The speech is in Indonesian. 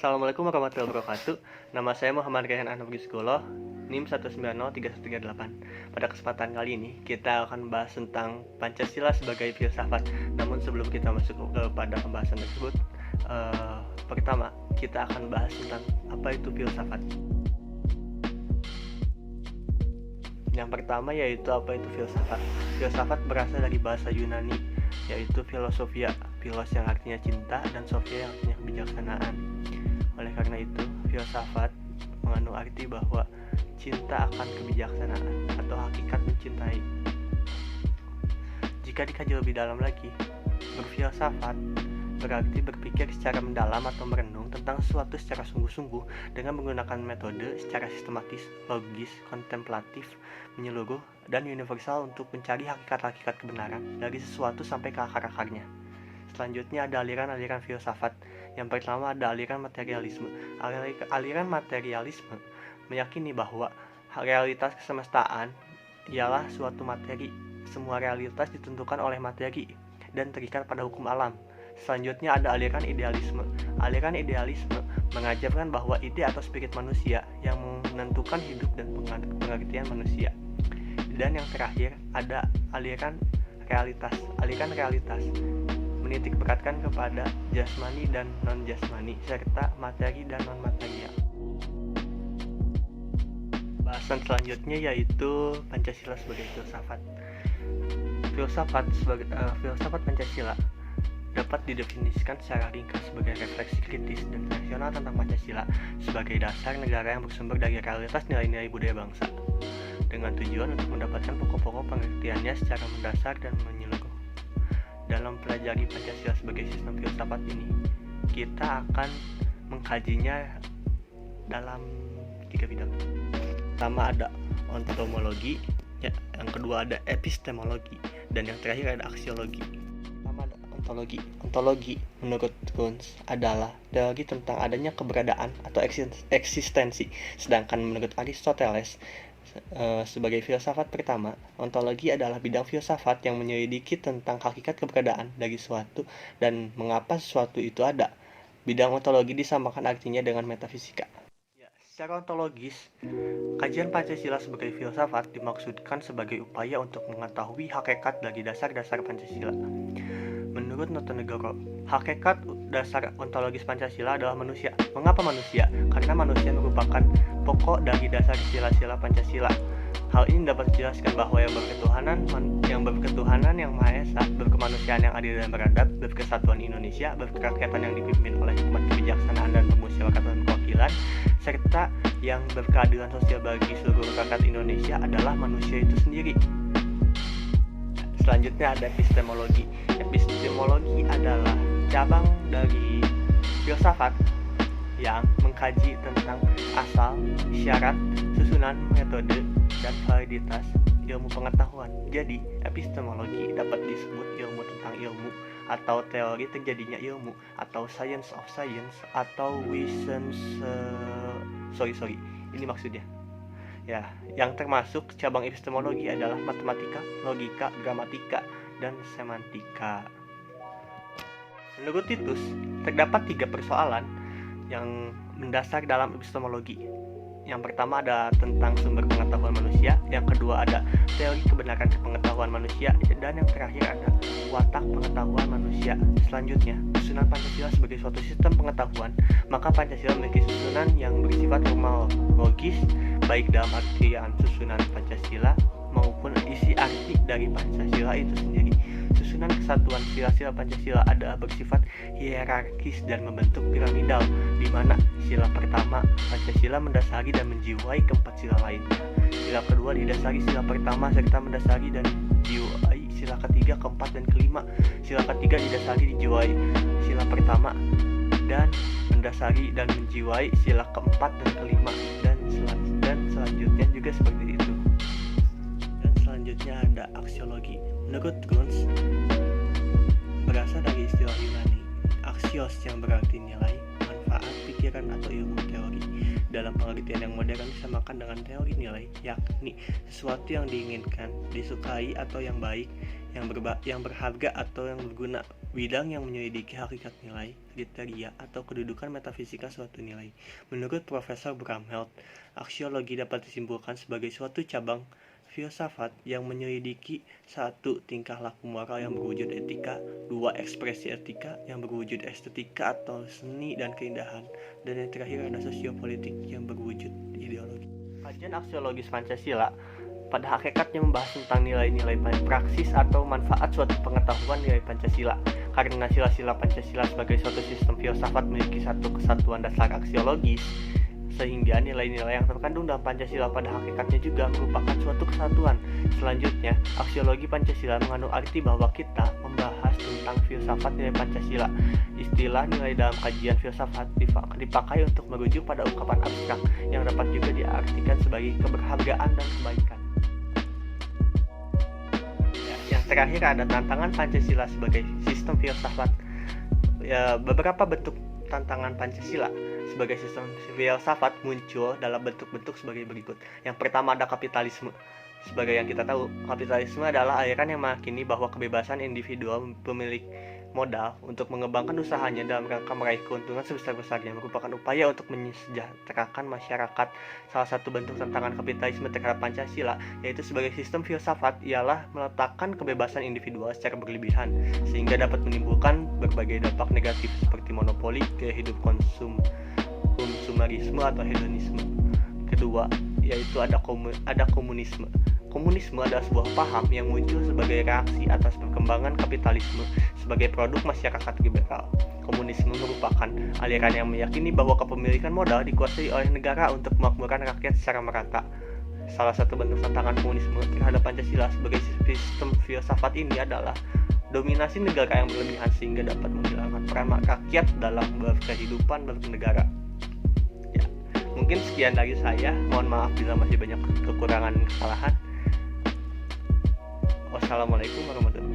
Assalamualaikum warahmatullahi wabarakatuh. Nama saya Muhammad Rehan Anabrisgolo, NIM 1903138. Pada kesempatan kali ini kita akan membahas tentang Pancasila sebagai filsafat. Namun sebelum kita masuk pada pembahasan tersebut, pertama kita akan bahas tentang apa itu filsafat. Yang pertama yaitu apa itu filsafat. Filsafat berasal dari bahasa Yunani, yaitu filosofia, filos yang artinya cinta dan sofia yang artinya kebijaksanaan. Oleh karena itu, filsafat mengandung arti bahwa cinta akan kebijaksanaan atau hakikat mencintai. Jika dikaji lebih dalam lagi, berfilsafat berarti berpikir secara mendalam atau merenung tentang sesuatu secara sungguh-sungguh dengan menggunakan metode secara sistematis, logis, kontemplatif, menyeluruh, dan universal untuk mencari hakikat-hakikat kebenaran dari sesuatu sampai ke akar-akarnya. Selanjutnya ada aliran-aliran filsafat. Yang pertama ada aliran materialisme. Aliran materialisme meyakini bahwa realitas kesemestaan ialah suatu materi. Semua realitas ditentukan oleh materi dan terikat pada hukum alam. Selanjutnya ada aliran idealisme. Aliran idealisme mengajarkan bahwa ide atau spirit manusia yang menentukan hidup dan pengertian manusia. Dan yang terakhir ada aliran realitas. Aliran realitas menitik beratkan kepada jasmani dan non-jasmani serta materi dan non-material. Bahasan selanjutnya yaitu Pancasila sebagai filsafat. Filsafat Pancasila dapat didefinisikan secara ringkas sebagai refleksi kritis dan rasional tentang Pancasila sebagai dasar negara yang bersumber dari realitas nilai-nilai budaya bangsa, dengan tujuan untuk mendapatkan pokok-pokok pengertiannya secara mendasar dan menyeluruh. Dalam pelajari Pancasila sebagai sistem filsafat ini, kita akan mengkajinya dalam 3 bidang. Pertama ada ontologi, yang kedua ada epistemologi, dan yang terakhir ada aksiologi. Pertama ada ontologi. Ontologi menurut Gunz adalah teori tentang adanya keberadaan atau eksistensi, sedangkan menurut Aristoteles sebagai filsafat pertama, ontologi adalah bidang filsafat yang menyelidiki tentang hakikat keberadaan dari suatu dan mengapa sesuatu itu ada. Bidang ontologi disamakan artinya dengan metafisika. Secara ontologis, kajian Pancasila sebagai filsafat dimaksudkan sebagai upaya untuk mengetahui hakikat dari dasar-dasar Pancasila. Menurut Notonegoro, hakikat dasar ontologis Pancasila adalah manusia. Mengapa manusia? Karena manusia merupakan pokok dari dasar sila-sila Pancasila. Hal ini dapat dijelaskan bahwa yang berketuhanan yang Maha Esa, berkemanusiaan yang adil dan beradab, berkesatuan Indonesia, berkerakyatan yang dipimpin oleh hikmat kebijaksanaan dan permusyawaratan kewakilan, serta yang berkeadilan sosial bagi seluruh rakyat Indonesia adalah manusia itu sendiri. Selanjutnya ada epistemologi. Epistemologi adalah cabang dari filsafat yang mengkaji tentang asal, syarat, susunan, metode, dan validitas ilmu pengetahuan. Jadi, epistemologi dapat disebut ilmu tentang ilmu, atau teori terjadinya ilmu, atau science of science, atau ini maksudnya. Ya, yang termasuk cabang epistemologi adalah matematika, logika, gramatika, dan semantika. Menurut Titus, terdapat 3 persoalan yang mendasar dalam epistemologi. Yang pertama ada tentang sumber pengetahuan manusia, yang kedua ada teori kebenaran pengetahuan manusia, dan yang terakhir ada watak pengetahuan manusia. Selanjutnya, susunan Pancasila sebagai suatu sistem pengetahuan. Maka Pancasila memiliki susunan yang bersifat logis, baik dalam artian susunan Pancasila maupun isi arti dari Pancasila itu sendiri. Susunan kesatuan sila-sila Pancasila adalah bersifat hierarkis dan membentuk piramidal, di mana sila pertama Pancasila mendasari dan menjiwai keempat sila lainnya. Sila kedua didasari sila pertama serta mendasari dan menjiwai sila ketiga, keempat, dan kelima. Sila ketiga didasari dijiwai sila pertama dan mendasari dan menjiwai sila keempat dan kelima, dan selanjutnya juga seperti itu. Dan selanjutnya ada aksiologi. Menurut Gunz, berasal dari istilah Yunani axios yang berarti nilai, manfaat, pikiran, atau ilmu teori. Dalam pengertian yang modern disamakan dengan teori nilai, yakni sesuatu yang diinginkan, disukai, atau yang baik, yang berharga atau yang berguna bidang yang menyelidiki hakikat nilai, kriteria, atau kedudukan metafisika suatu nilai. Menurut Profesor Bramhelt, aksiologi dapat disimpulkan sebagai suatu cabang filsafat yang menyelidiki 1. Tingkah laku moral yang berwujud etika, 2. Ekspresi etika yang berwujud estetika atau seni dan keindahan, dan yang terakhir ada sosiopolitik yang berwujud ideologi. Kajian aksiologis Pancasila pada hakikatnya membahas tentang nilai-nilai praksis atau manfaat suatu pengetahuan nilai Pancasila. Karena sila-sila Pancasila sebagai suatu sistem filsafat memiliki satu kesatuan dasar aksiologis, sehingga nilai-nilai yang terkandung dalam Pancasila pada hakikatnya juga merupakan suatu kesatuan. Selanjutnya, aksiologi Pancasila mengandung arti bahwa kita membahas tentang filsafat nilai Pancasila. Istilah nilai dalam kajian filsafat dipakai untuk merujuk pada ungkapan abstrak yang dapat juga diartikan sebagai keberhargaan dan kebaikan. Yang terakhir ada tantangan Pancasila sebagai sistem filsafat. Beberapa bentuk tantangan Pancasila sebagai sistem filsafat muncul dalam bentuk-bentuk sebagai berikut. Yang pertama ada kapitalisme. Sebagai yang kita tahu, kapitalisme adalah aliran yang meyakini bahwa kebebasan individual pemilik modal untuk mengembangkan usahanya dalam rangka meraih keuntungan sebesar-besarnya merupakan upaya untuk menyejahterakan masyarakat. Salah satu bentuk tantangan kapitalisme terhadap Pancasila, yaitu sebagai sistem filsafat, ialah meletakkan kebebasan individual secara berlebihan sehingga dapat menimbulkan berbagai dampak negatif seperti monopoli, gaya hidup konsumerisme atau hedonisme. Kedua, yaitu ada komunisme. Komunisme adalah sebuah paham yang muncul sebagai reaksi atas perkembangan kapitalisme sebagai produk masyarakat liberal. Komunisme merupakan aliran yang meyakini bahwa kepemilikan modal dikuasai oleh negara untuk memakmurkan rakyat secara merata. Salah satu bentuk tantangan komunisme terhadap Pancasila sebagai sistem filsafat ini adalah dominasi negara yang berlebihan sehingga dapat menghilangkan peran rakyat dalam berkehidupan bernegara. Mungkin sekian dari saya. Mohon maaf bila masih banyak kekurangan dan kesalahan. Wassalamualaikum warahmatullahi wabarakatuh.